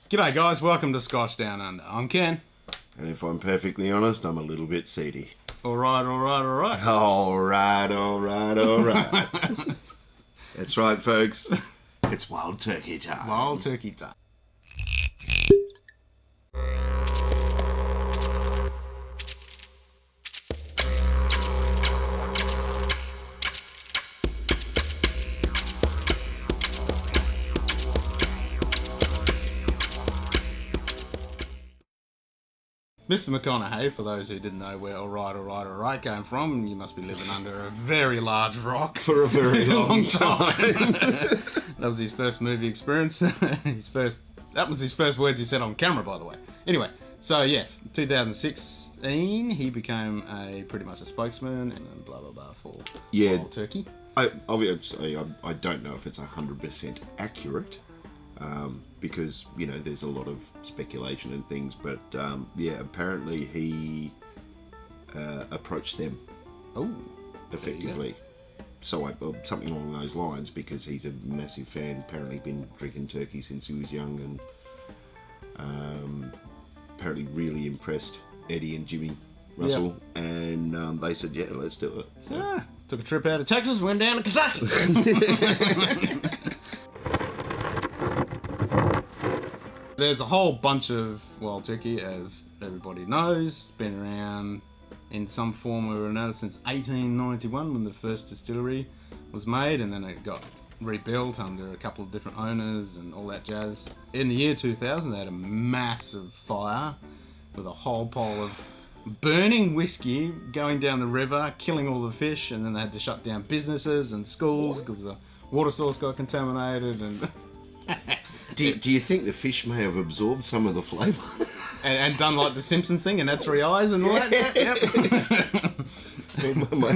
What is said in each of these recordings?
G'day guys, welcome to Scotch Down Under. I'm Ken. And if I'm perfectly honest, I'm a little bit seedy. Alright. Alright. That's right, folks. It's wild turkey time. Wild turkey time. Mr. McConaughey, for those who didn't know where alright came from, you must be living under a very large rock For a very long time. That was his first movie experience. That was his first words he said on camera, by the way. Anyway, so yes, 2016, he became pretty much a spokesman and blah blah blah for Wild Turkey. Obviously, I don't know if it's 100% accurate. Because, you know, there's a lot of speculation and things, but apparently he approached them. Oh, effectively. So something along those lines, because he's a massive fan. Apparently been drinking turkey since he was young, and apparently really impressed Eddie and Jimmy Russell, and they said, yeah, let's do it. So. Took a trip out of Texas, went down to Kentucky. There's a whole bunch of Wild Turkey, as everybody knows. It's been around in some form or another since 1891, when the first distillery was made, and then it got rebuilt under a couple of different owners and all that jazz. In the year 2000, they had a massive fire with a whole pile of burning whiskey going down the river, killing all the fish, and then they had to shut down businesses and schools because the water source got contaminated. And Do you think the fish may have absorbed some of the flavour? and done like the Simpsons thing and had three eyes and all that? Yep.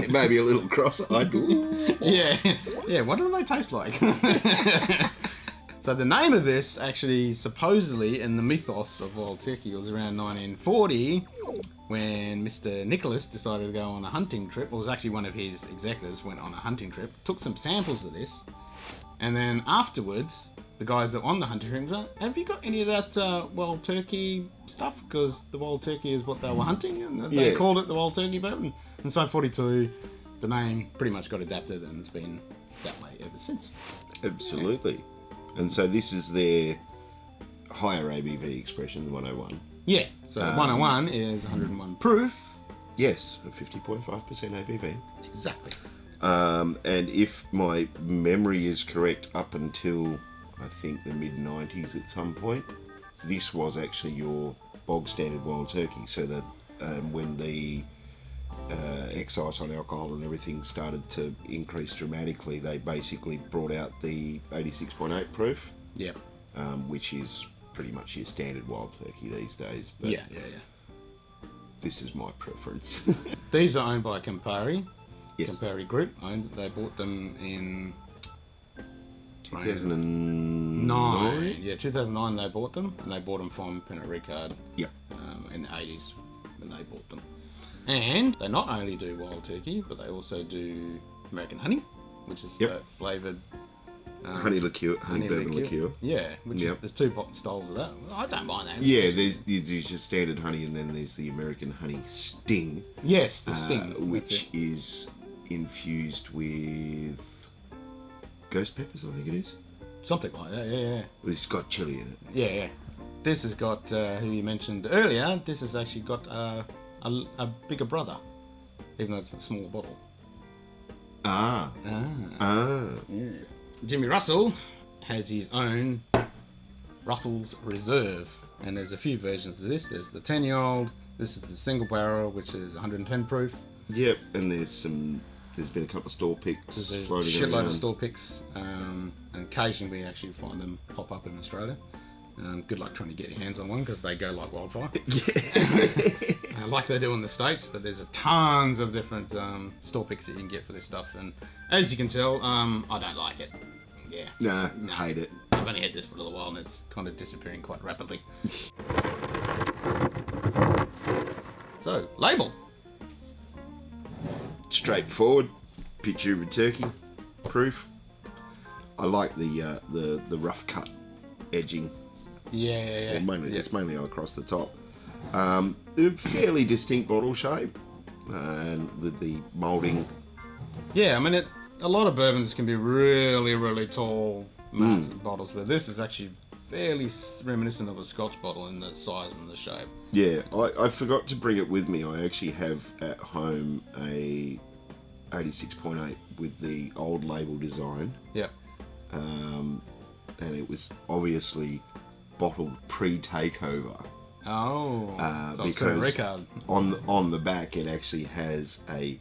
Maybe a little cross-eyed. Yeah, what do they taste like? So the name of this, actually, supposedly, in the mythos of Wild Turkey, was around 1940, when Mr. Nicholas decided to go on a hunting trip. It was actually one of his executives went on a hunting trip, took some samples of this, and then afterwards, the guys that were on the hunting trip said, have you got any of that Wild Turkey stuff? Because the Wild Turkey is what they were hunting, and they called it the Wild Turkey bourbon. And so 42, the name pretty much got adapted, and it's been that way ever since. Absolutely. Yeah. And so this is their higher ABV expression, 101. Yeah, so 101 is 101 proof. Yes, a 50.5% ABV. Exactly. And if my memory is correct, up until I think the mid-90s at some point, this was actually your bog standard Wild Turkey. So that when the excise on alcohol and everything started to increase dramatically, they basically brought out the 86.8 proof. Yep. Which is pretty much your standard Wild Turkey these days. But yeah. This is my preference. These are owned by Campari. Yes. Campari Group. They bought them in 2009? Yeah, 2009 they bought them, and they bought them from Pernod Ricard. Yep. In the 80s when they bought them. And they not only do Wild Turkey, but they also do American honey, which is flavoured honey bourbon liqueur. Yeah, which is, there's two styles of that. I don't mind that. Yeah, there's your standard honey, and then there's the American honey sting. Yes, the sting. Which is infused with ghost peppers, I think it is. Something like that, yeah. But it's got chili in it. Yeah. This has got, who you mentioned earlier, this has actually got a bigger brother, even though it's a small bottle. Ah. Yeah. Jimmy Russell has his own Russell's Reserve, and there's a few versions of this. There's the 10-year-old, this is the single barrel, which is 110 proof. Yep, and there's been a couple of store picks floating around. There's a shitload of store picks, and occasionally we actually find them pop up in Australia. Good luck trying to get your hands on one, because they go like wildfire. Like they do in the States, but there's tons of different store picks that you can get for this stuff, and as you can tell, I don't like it. Yeah. Nah, hate it. I've only had this for a little while, and it's kind of disappearing quite rapidly. So, label. Straightforward. Picture of a turkey. Proof. I like the rough cut edging Yeah. Well, mainly, it's mainly across the top. They're fairly distinct bottle shape, and with the moulding. Yeah, I mean, a lot of bourbons can be really, really tall, massive bottles, but this is actually fairly reminiscent of a Scotch bottle in the size and the shape. Yeah, I forgot to bring it with me. I actually have at home a 86.8 with the old label design. Yep. And it was obviously bottled pre-takeover. Oh, so because it's kind of on the back it actually has a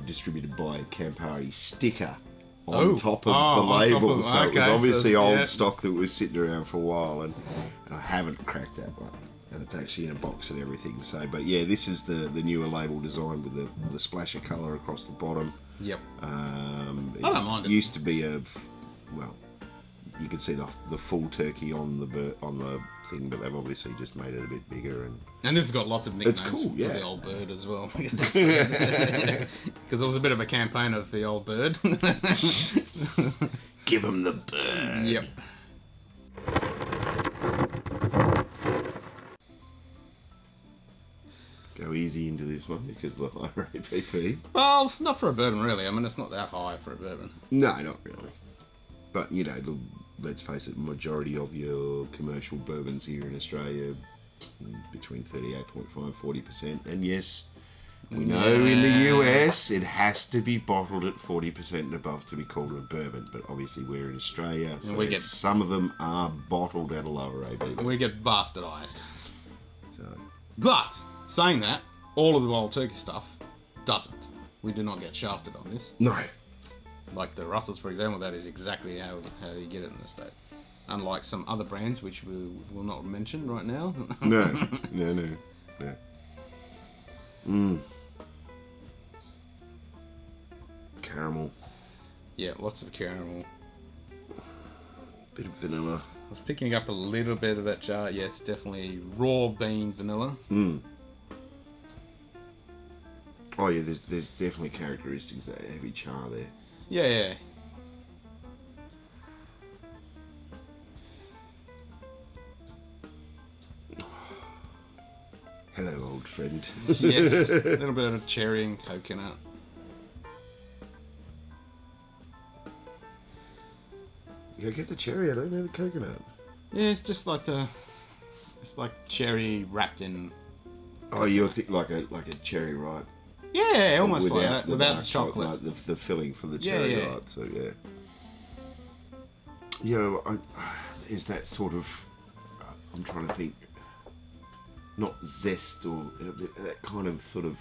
distributed by Campari sticker on top of the label. So it was obviously old stock that was sitting around for a while, and I haven't cracked that one. And it's actually in a box and everything. So, but yeah, this is the newer label design with the splash of colour across the bottom. Yep. I don't mind it. Used to be you could see the full turkey on the thing, but they've obviously just made it a bit bigger. And this has got lots of nicknames it's cool, for yeah. the old bird as well. Because there was a bit of a campaign of the old bird. Give him the bird. Yep. Go easy into this one because of the higher ABV. Well, not for a bourbon, really. I mean, it's not that high for a bourbon. No, not really. But, let's face it, majority of your commercial bourbons here in Australia between 38.5 40%. And yes, we know in the US it has to be bottled at 40% and above to be called a bourbon. But obviously we're in Australia, so some of them are bottled at a lower ABV. We get bastardized. So. But, saying that, all of the Wild Turkey stuff doesn't. We do not get shafted on this. No. Like the Russells, for example, that is exactly how you get it in the States. Unlike some other brands, which we will not mention right now. No. Caramel. Yeah, lots of caramel. Bit of vanilla. I was picking up a little bit of that char. Yes, definitely raw bean vanilla. Oh yeah, there's definitely characteristics of that heavy char there. Yeah. Hello, old friend. Yes, a little bit of cherry and coconut. Yeah, get the cherry. I don't know the coconut. Yeah, it's just like it's like cherry wrapped in. Oh, you're like a cherry ripe. Yeah, almost like that, without the chocolate. Like the filling for the cherry ripe. So yeah. Is that sort of? I'm trying to think. Not zest or that kind of sort of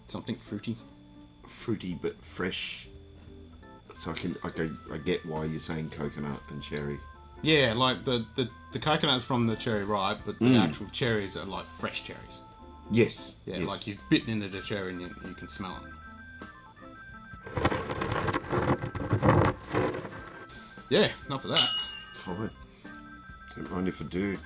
something fruity but fresh. So I get why you're saying coconut and cherry. Yeah, like the coconut's from the cherry ripe, but the actual cherries are like fresh cherries. Yes. Yeah, yes. like you've bitten into the cherry and you can smell it. Yeah, enough of that. Fine. Don't mind if I do.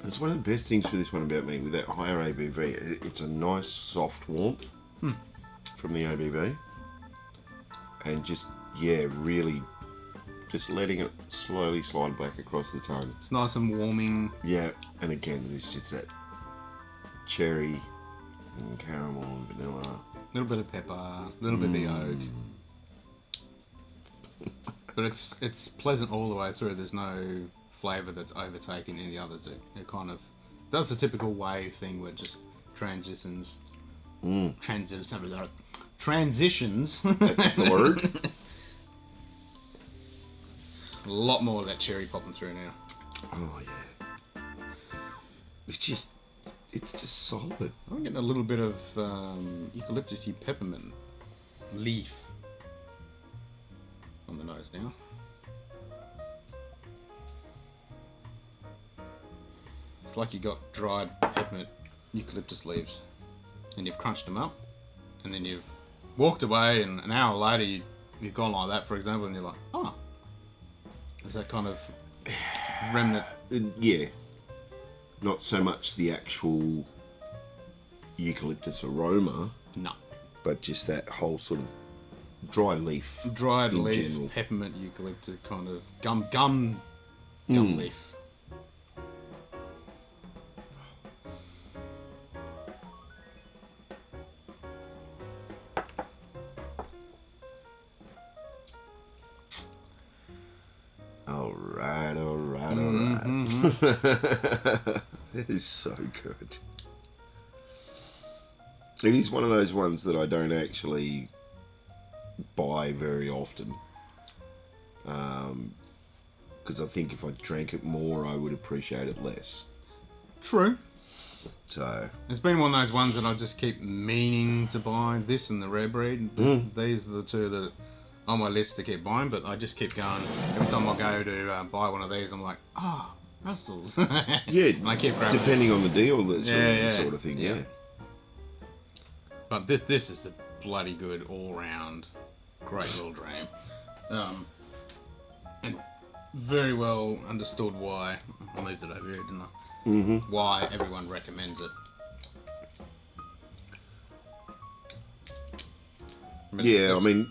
That's one of the best things for this one about me, with that higher ABV. It's a nice soft warmth from the ABV. And just, really just letting it slowly slide back across the tongue. It's nice and warming. Yeah, and again, there's just that cherry and caramel and vanilla. A little bit of pepper, a little bit of oak. But it's pleasant all the way through. There's no flavour that's overtaking any others. It kind of does the typical wave thing where it just transitions. Transitions. That's the word. A lot more of that cherry popping through now. Oh yeah. It's just solid. I'm getting a little bit of eucalyptusy peppermint leaf on the nose now. It's like you got dried peppermint eucalyptus leaves and you've crunched them up and then you've walked away and an hour later you've gone like that, for example, and you're like, oh, there's that kind of remnant Yeah. Not so much the actual eucalyptus aroma, No. but just that whole sort of dried leaf. Dried in leaf, general. peppermint, eucalyptus, kind of gum leaf. All right. It is so good. It is one of those ones that I don't actually buy very often. Because I think if I drank it more, I would appreciate it less. True. So It's been one of those ones that I just keep meaning to buy. This and the rare breed. These are the two that are on my list to keep buying, but I just keep going. Every time I go to buy one of these, I'm like, Russell's. yeah, and I keep grabbing depending on the deal, that Yeah. sort of thing. Yeah. But this is a bloody good all-round great little dream. And very well understood why, I moved it over here, didn't I? Mm-hmm. Why everyone recommends it. Yeah, I mean,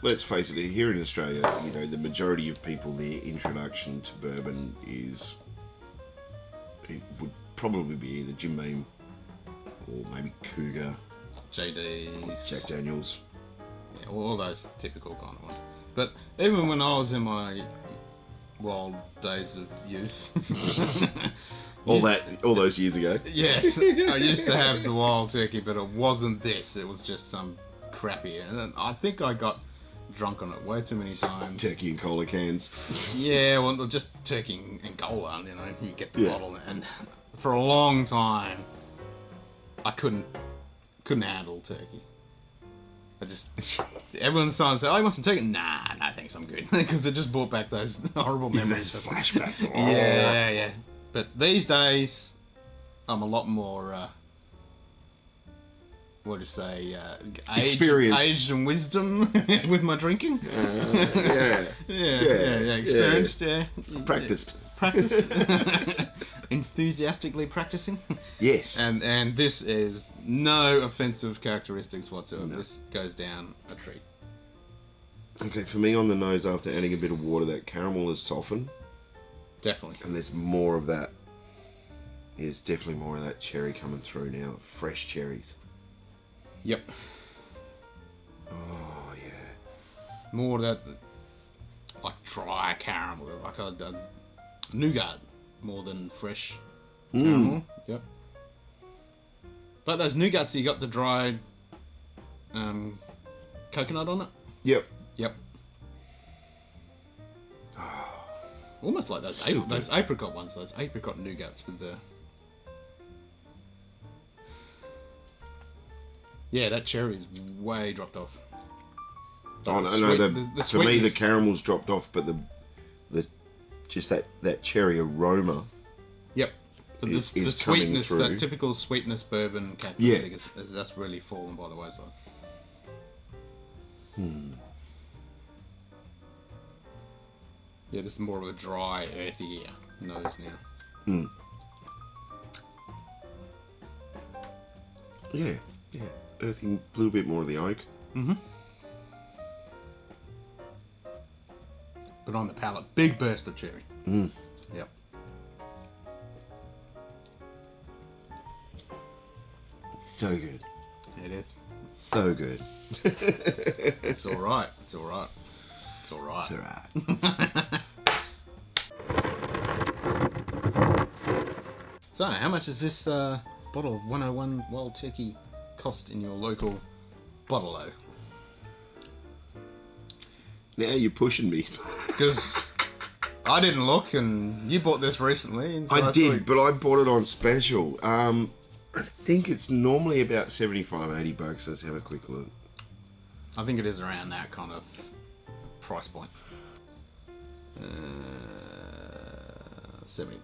let's face it, here in Australia, the majority of people, their introduction to bourbon it would probably be either Jim Beam or maybe Cougar, JD's, Jack Daniels. Yeah, all those typical kind of ones. But even when I was in my wild days of youth, all those years ago. yes, I used to have the wild turkey, but it wasn't this. It was just some crappy, and I think I got drunk on it way too many times. Turkey and cola cans. Yeah, well, just turkey and cola, you get the bottle, and for a long time, I couldn't handle turkey. I just, everyone's trying to say, "Oh, you want some turkey?" Nah, no thanks, I'm good, because it just brought back those horrible memories. Those flashbacks. Yeah. But these days, I'm a lot more. What do you say? Experienced. Aged and wisdom with my drinking. Yeah. Experienced, yeah. Practiced. Enthusiastically practicing. Yes. And this is no offensive characteristics whatsoever. No. This goes down a treat. Okay, for me on the nose, after adding a bit of water, that caramel is softened. Definitely. And there's more of that. There's definitely more of that cherry coming through now. Fresh cherries. Yep. Oh, yeah. More of that, like dry caramel, like a nougat, more than fresh caramel. Yep. But those nougats, you got the dried coconut on it. Yep. Almost like those apricot ones, those apricot nougats with the. Yeah, that cherry's way dropped off. Oh no! For me, the caramel's dropped off, but the just that cherry aroma. Yep. But the sweetness, that typical sweetness bourbon characteristic, that's really fallen by the wayside. Yeah, this is more of a dry, earthy nose now. Yeah. Earthy, a little bit more of the oak. But on the palate, big burst of cherry. Yep. So good. It is. So good. It's all right. So, how much does this bottle of 101 Wild Turkey cost in your local bottle-o? Now you're pushing me. Because I didn't look, and you bought this recently. And so I did, but I bought it on special. I think it's normally about $75-80. Let's have a quick look. I think it is around that kind of price point. $70.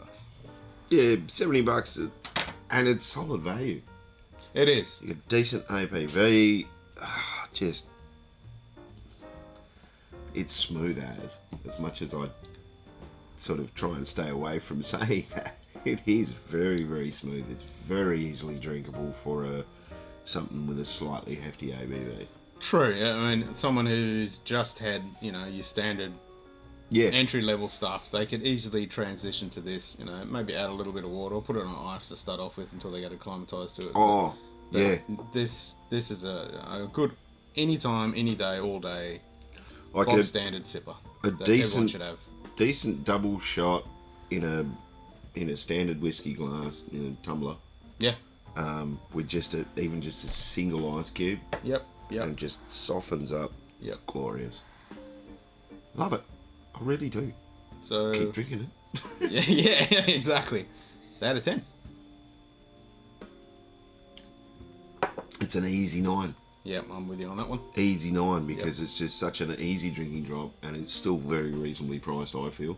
Yeah, $70, and it's solid value. It is. You get decent APV. It's smooth as much as I'd sort of try and stay away from saying that. It is very, very smooth. It's very easily drinkable for something with a slightly hefty ABV. True. Yeah, I mean, someone who's just had, you know, your standard entry level stuff, they could easily transition to this. You know, maybe add a little bit of water or put it on ice to start off with until they get acclimatized to it. Oh, but yeah. This is a good anytime, any day, all day, Like bog standard sipper. A that everyone should have. decent double shot in a standard whiskey glass in a tumbler. Yeah. With just even just a single ice cube. Yep. And just softens up. Yep. It's glorious. Love it. I really do. So keep drinking it. yeah, exactly. Out of 10. It's an easy 9. Yep, I'm with you on that one. Easy 9 because it's just such an easy drinking drop, and it's still very reasonably priced, I feel.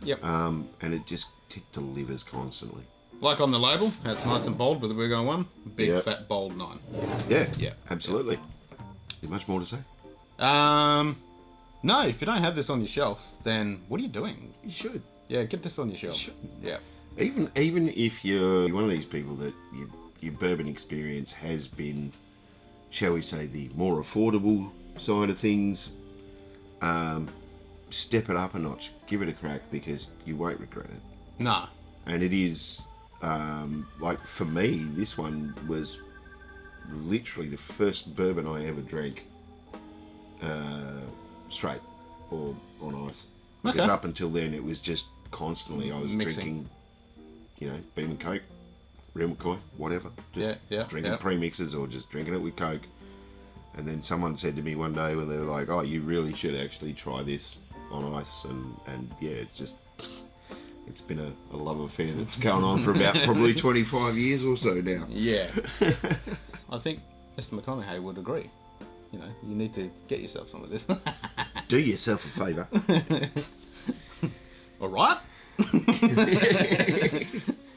Yep. And it delivers constantly. Like on the label, it's nice and bold with the Virgo 1. Big fat bold 9. Yeah. Absolutely. Is there much more to say? No, if you don't have this on your shelf, then what are you doing? You should. Yeah, get this on your shelf. Yeah. Even if you're one of these people that your bourbon experience has been, shall we say, the more affordable side of things, step it up a notch. Give it a crack because you won't regret it. Nah. And it is, like for me, this one was literally the first bourbon I ever drank straight or on ice. Because up until then it was just constantly I was drinking, you know, Beam and Coke, Real McCoy, whatever. Just drinking premixes or just drinking it with Coke. And then someone said to me one day when they were like, oh, you really should actually try this on ice. And yeah, it's been a love affair that's going on for about probably 25 years or so now. Yeah. I think Mr. McConaughey would agree. You know, you need to get yourself some of this. Do yourself a favour. All right.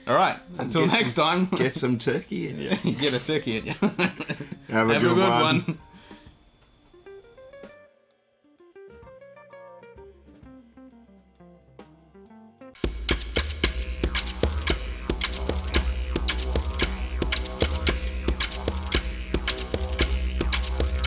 All right. Until next time. Get some turkey in you. Get a turkey in you. Have a good one.